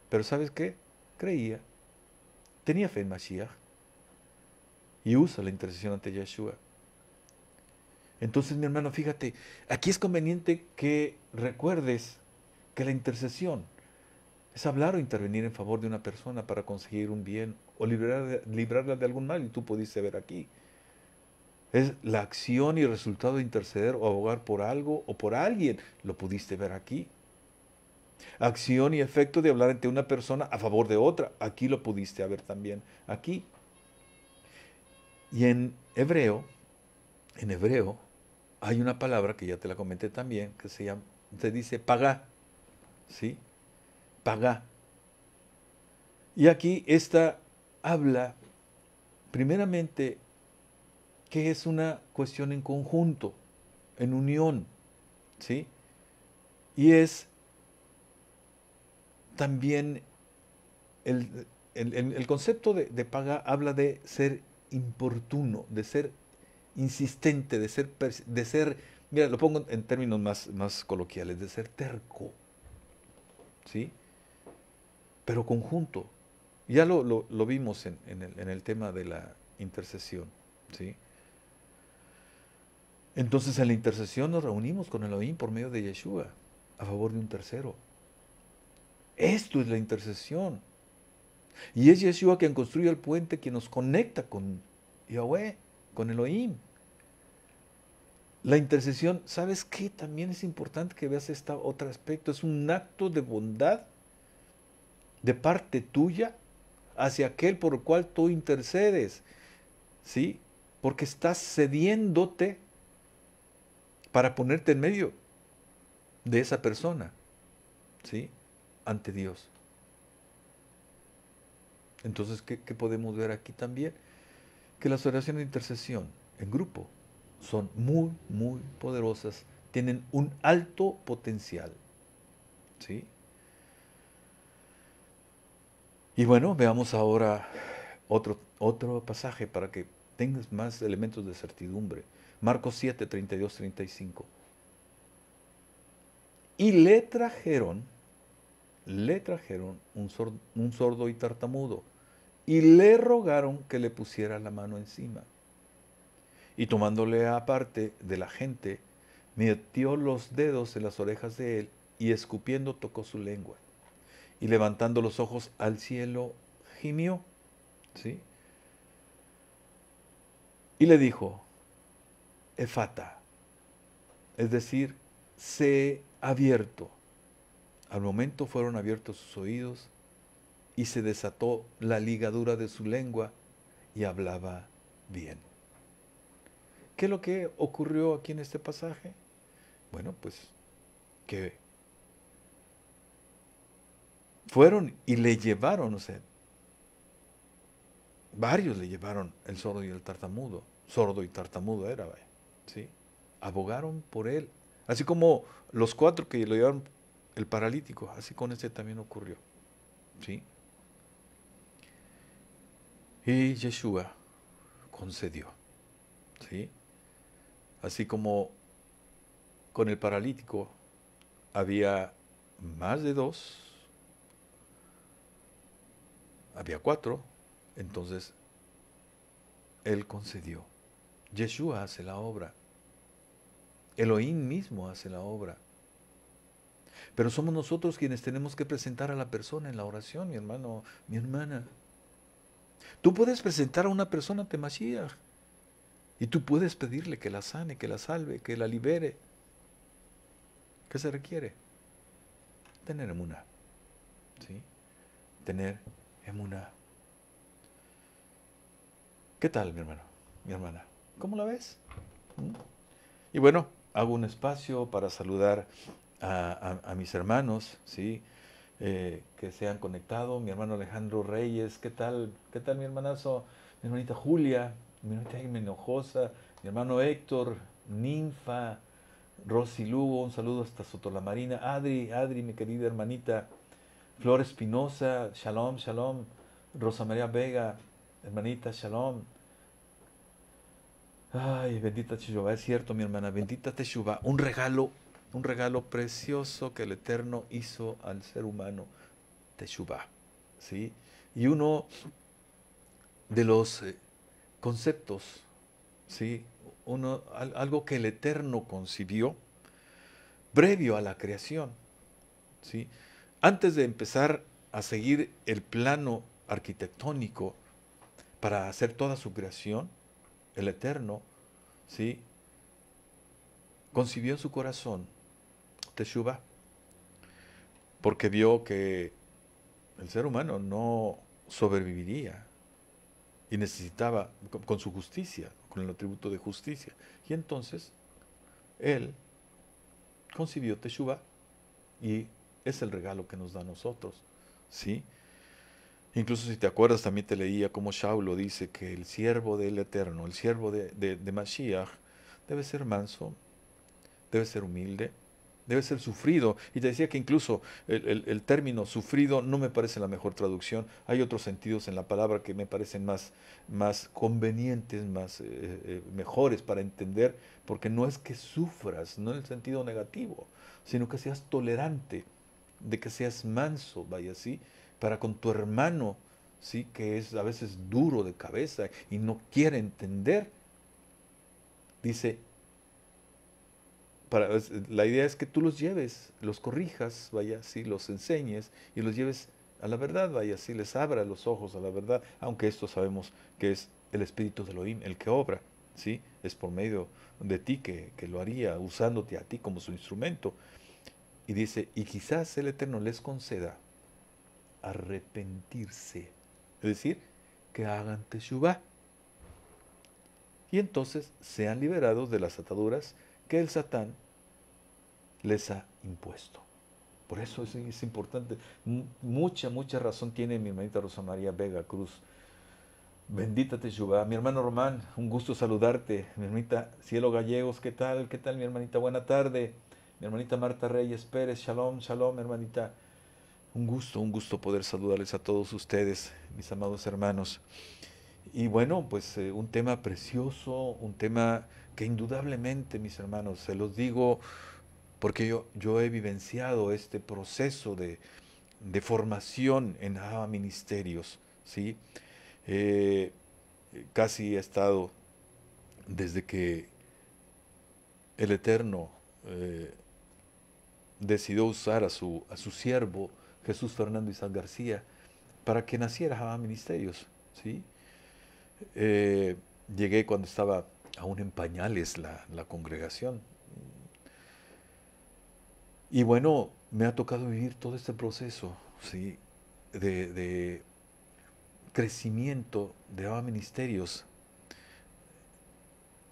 Pero ¿sabes qué? Creía, tenía fe en Mashiach y usa la intercesión ante Yeshua. Entonces, mi hermano, fíjate, aquí es conveniente que recuerdes que la intercesión es hablar o intervenir en favor de una persona para conseguir un bien o librarla de algún mal, y tú pudiste ver aquí. Es la acción y resultado de interceder o abogar por algo o por alguien. Lo pudiste ver aquí. Acción y efecto de hablar ante una persona a favor de otra. Aquí lo pudiste ver también. Aquí. Y en hebreo hay una palabra que ya te la comenté también, que se dice pagá. ¿Sí? Pagá. Y aquí esta habla primeramente que es una cuestión en conjunto, en unión, ¿sí? Y es también el concepto de paga habla de ser importuno, de ser insistente, de ser, mira, lo pongo en términos más coloquiales, de ser terco, ¿sí? Pero conjunto. Ya lo vimos en el tema de la intercesión, ¿sí? Entonces en la intercesión nos reunimos con Elohim por medio de Yeshua, a favor de un tercero. Esto es la intercesión. Y es Yeshua quien construye el puente, quien nos conecta con Yahweh, con Elohim. La intercesión, ¿sabes qué? También es importante que veas este otro aspecto. Es un acto de bondad de parte tuya hacia aquel por el cual tú intercedes. ¿Sí? Porque estás cediéndote para ponerte en medio de esa persona. ¿Sí? Ante Dios. Entonces, ¿qué podemos ver aquí también? Que las oraciones de intercesión en grupo son muy, muy poderosas, tienen un alto potencial. ¿Sí? Y bueno, veamos ahora otro pasaje para que tengas más elementos de certidumbre. Marcos 7, 32, 35. Y le trajeron un sordo y tartamudo, y le rogaron que le pusiera la mano encima. Y tomándole aparte de la gente, metió los dedos en las orejas de él, y escupiendo tocó su lengua. Y levantando los ojos al cielo, gimió. ¿Sí? Y le dijo, Efata, es decir, sé abierto. Al momento fueron abiertos sus oídos y se desató la ligadura de su lengua y hablaba bien. ¿Qué es lo que ocurrió aquí en este pasaje? Bueno, pues que fueron y le llevaron, o sea, varios le llevaron el sordo y el tartamudo. Sordo y tartamudo era, vaya, ¿sí? Abogaron por él. Así como los 4 que lo llevaron el paralítico, así con este también ocurrió. ¿Sí? Y Yeshua concedió. ¿Sí? Así como con el paralítico había más de 2, había 4, entonces él concedió. Yeshua hace la obra. Elohim mismo hace la obra. Pero somos nosotros quienes tenemos que presentar a la persona en la oración, mi hermano, mi hermana. Tú puedes presentar a una persona ante Mashiach y tú puedes pedirle que la sane, que la salve, que la libere. ¿Qué se requiere? Tener emuná. ¿Sí? Tener emuná. ¿Qué tal, mi hermano, mi hermana? ¿Cómo la ves? ¿Mm? Y bueno, hago un espacio para saludar a mis hermanos, ¿sí? Que se han conectado. Mi hermano Alejandro Reyes, ¿qué tal? ¿Qué tal, mi hermanazo? Mi hermanita Julia, mi hermanita Jaime Hinojosa, mi hermano Héctor, Ninfa, Rosy Lugo, un saludo hasta Sotolamarina. Adri, mi querida hermanita. Flor Espinosa, Shalom, Shalom. Rosa María Vega, hermanita, Shalom. Ay, bendita Teshuvah, es cierto, mi hermana, bendita Teshuvah, un regalo precioso que el Eterno hizo al ser humano, Teshuvah, ¿sí? Y uno de los conceptos, ¿sí? Algo que el Eterno concibió previo a la creación, ¿sí? Antes de empezar a seguir el plano arquitectónico para hacer toda su creación, el Eterno, ¿sí? Concibió en su corazón Teshuvah, porque vio que el ser humano no sobreviviría y necesitaba con su justicia, con el atributo de justicia. Y entonces él concibió Teshuvah y es el regalo que nos da a nosotros, ¿sí? Incluso si te acuerdas, también te leía como Shaulo dice que el siervo del Eterno, el siervo de Mashiach, debe ser manso, debe ser humilde, debe ser sufrido. Y te decía que incluso el término sufrido no me parece la mejor traducción. Hay otros sentidos en la palabra que me parecen más convenientes, mejores para entender, porque no es que sufras, no en el sentido negativo, sino que seas tolerante, de que seas manso, vaya así, para con tu hermano, sí, que es a veces duro de cabeza y no quiere entender. Dice, La idea es que tú los lleves, los corrijas, vaya, sí, los enseñes y los lleves a la verdad, vaya, sí, les abra los ojos a la verdad, aunque esto sabemos que es el Espíritu de Elohim el que obra, ¿sí? Es por medio de ti que lo haría, usándote a ti como su instrumento. Y dice, y quizás el Eterno les conceda arrepentirse, es decir, que hagan teshuvah, y entonces sean liberados de las ataduras que el Satán les ha impuesto. Por eso es importante. Mucha razón tiene mi hermanita Rosa María Vega Cruz. Bendita Teshuvah. Mi hermano Román, un gusto saludarte. Mi hermanita Cielo Gallegos, ¿qué tal? ¿Qué tal, mi hermanita? Buena tarde. Mi hermanita Marta Reyes Pérez, shalom, shalom, hermanita. Un gusto poder saludarles a todos ustedes, mis amados hermanos. Y bueno, pues un tema precioso, un tema que indudablemente, mis hermanos, se los digo porque yo he vivenciado este proceso de formación en Ahava Ministerios, ¿sí? Eh, Casi he estado desde que el Eterno eh, decidió usar a su siervo Jesús Fernando Isaac García para que naciera Ahava Ministerios, ¿sí? Eh, Llegué cuando estaba aún en pañales la congregación. Y bueno, me ha tocado vivir todo este proceso, ¿sí? De crecimiento de Ahava Ministerios.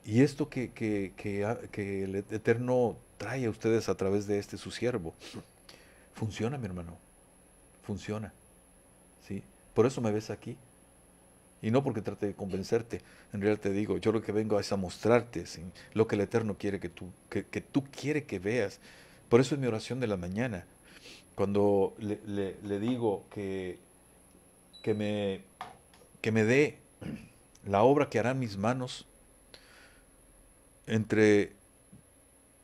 Y esto que el Eterno trae a ustedes a través de este su siervo, funciona, mi hermano, funciona, ¿sí? Por eso me ves aquí. Y no porque trate de convencerte, en realidad te digo, yo lo que vengo es a mostrarte, ¿sí? Lo que el Eterno quiere que tú quiere que veas. Por eso es mi oración de la mañana, cuando le digo que me, que me dé la obra que harán mis manos, entre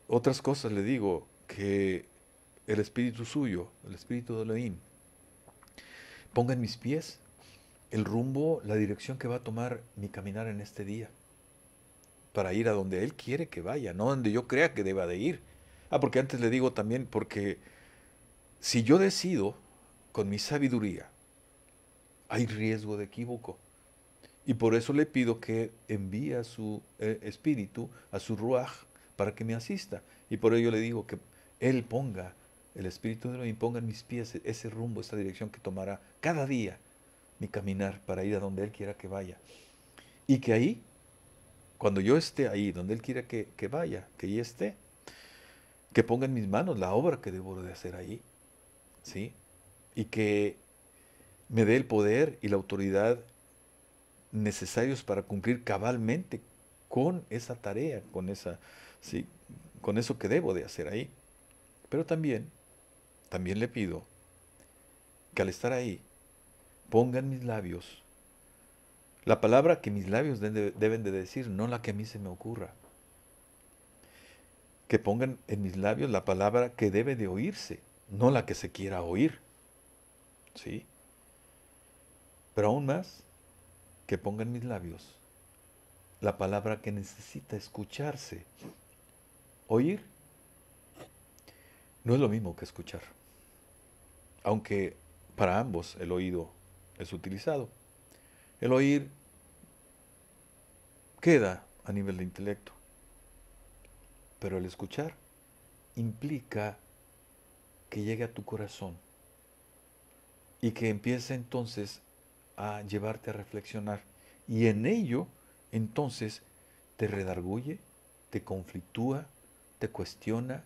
otras cosas le digo que el Espíritu suyo, el Espíritu de Elohim, ponga en mis pies el rumbo, la dirección que va a tomar mi caminar en este día, para ir a donde Él quiere que vaya, no donde yo crea que deba de ir. Porque antes le digo también, porque si yo decido con mi sabiduría, hay riesgo de equívoco. Y por eso le pido que envíe a su espíritu, a su ruaj, para que me asista. Y por ello le digo que Él ponga, el Espíritu de Elohim ponga en mis pies ese rumbo, esa dirección que tomará cada día mi caminar para ir a donde Él quiera que vaya. Y que ahí, cuando yo esté ahí, donde Él quiera que vaya, que ahí esté, que ponga en mis manos la obra que debo de hacer ahí, ¿sí? Y que me dé el poder y la autoridad necesarios para cumplir cabalmente con esa tarea, ¿sí? Con eso que debo de hacer ahí. Pero también le pido que al estar ahí, ponga en mis labios la palabra que mis labios deben de decir, no la que a mí se me ocurra. Que pongan en mis labios la palabra que debe de oírse, no la que se quiera oír. ¿Sí? Pero aún más, que pongan en mis labios la palabra que necesita escucharse. Oír no es lo mismo que escuchar, aunque para ambos el oído es utilizado. El oír queda a nivel de intelecto, pero el escuchar implica que llegue a tu corazón y que empiece entonces a llevarte a reflexionar. Y en ello, entonces, te redarguye, te conflictúa, te cuestiona,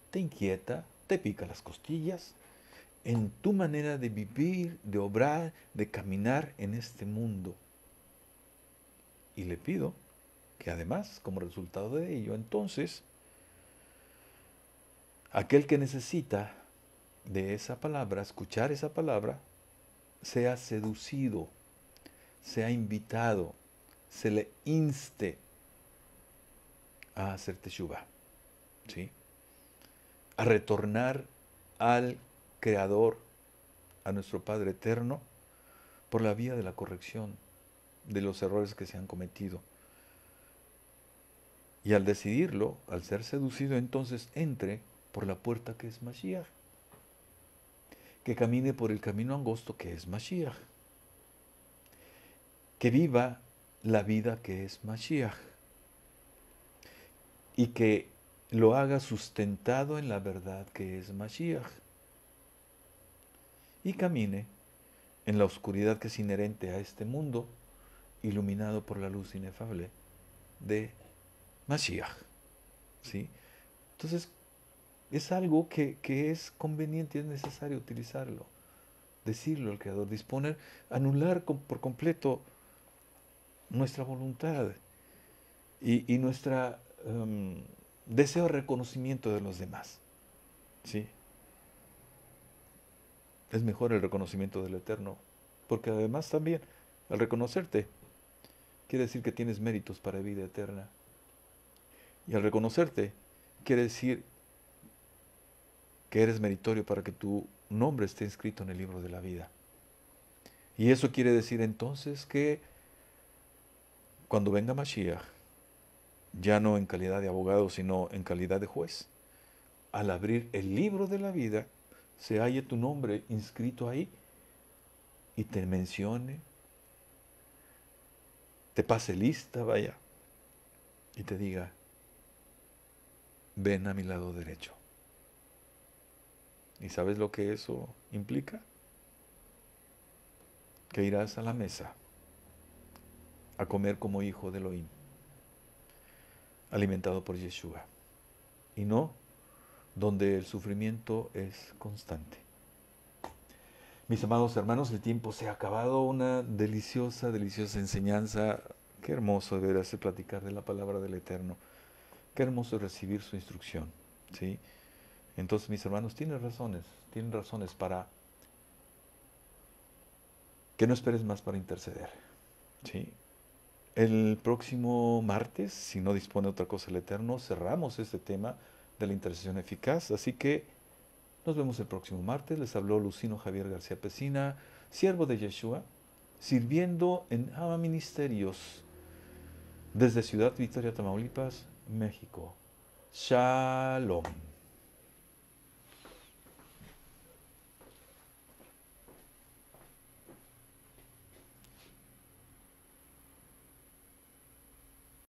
te inquieta, te pica las costillas en tu manera de vivir, de obrar, de caminar en este mundo. Y le pido que además, como resultado de ello, entonces, aquel que necesita de esa palabra, escuchar esa palabra, sea seducido, sea invitado, se le inste a hacer teshuvah, ¿sí? A retornar al Creador, a nuestro Padre Eterno, por la vía de la corrección de los errores que se han cometido. Y al decidirlo, al ser seducido, entonces entre por la puerta que es Mashiach, que camine por el camino angosto que es Mashiach, que viva la vida que es Mashiach y que lo haga sustentado en la verdad que es Mashiach y camine en la oscuridad que es inherente a este mundo, iluminado por la luz inefable de Mashiach. ¿Sí? Entonces, es algo que es conveniente, es necesario utilizarlo, decirlo al Creador, disponer, anular por completo nuestra voluntad y nuestra deseo de reconocimiento de los demás. ¿Sí? Es mejor el reconocimiento del Eterno, porque además también al reconocerte quiere decir que tienes méritos para vida eterna. Y al reconocerte quiere decir que eres meritorio para que tu nombre esté inscrito en el libro de la vida. Y eso quiere decir entonces que cuando venga Mashiach, ya no en calidad de abogado, sino en calidad de juez, al abrir el libro de la vida, se halle tu nombre inscrito ahí y te mencione, te pase lista, vaya, y te diga, ven a mi lado derecho. ¿Y sabes lo que eso implica? Que irás a la mesa a comer como hijo de Elohim, alimentado por Yeshua, y no donde el sufrimiento es constante. Mis amados hermanos, el tiempo se ha acabado. Una deliciosa, deliciosa enseñanza. Qué hermoso de veras platicar de la palabra del Eterno. Qué hermoso recibir su instrucción. ¿Sí? Entonces, mis hermanos, tienen razones para que no esperes más para interceder. ¿Sí? El próximo martes, si no dispone otra cosa el Eterno, cerramos este tema de la intercesión eficaz. Así que nos vemos el próximo martes. Les habló Lucino Javier García Pesina, siervo de Yeshua, sirviendo en Ama Ministerios desde Ciudad Victoria, Tamaulipas, México. Shalom.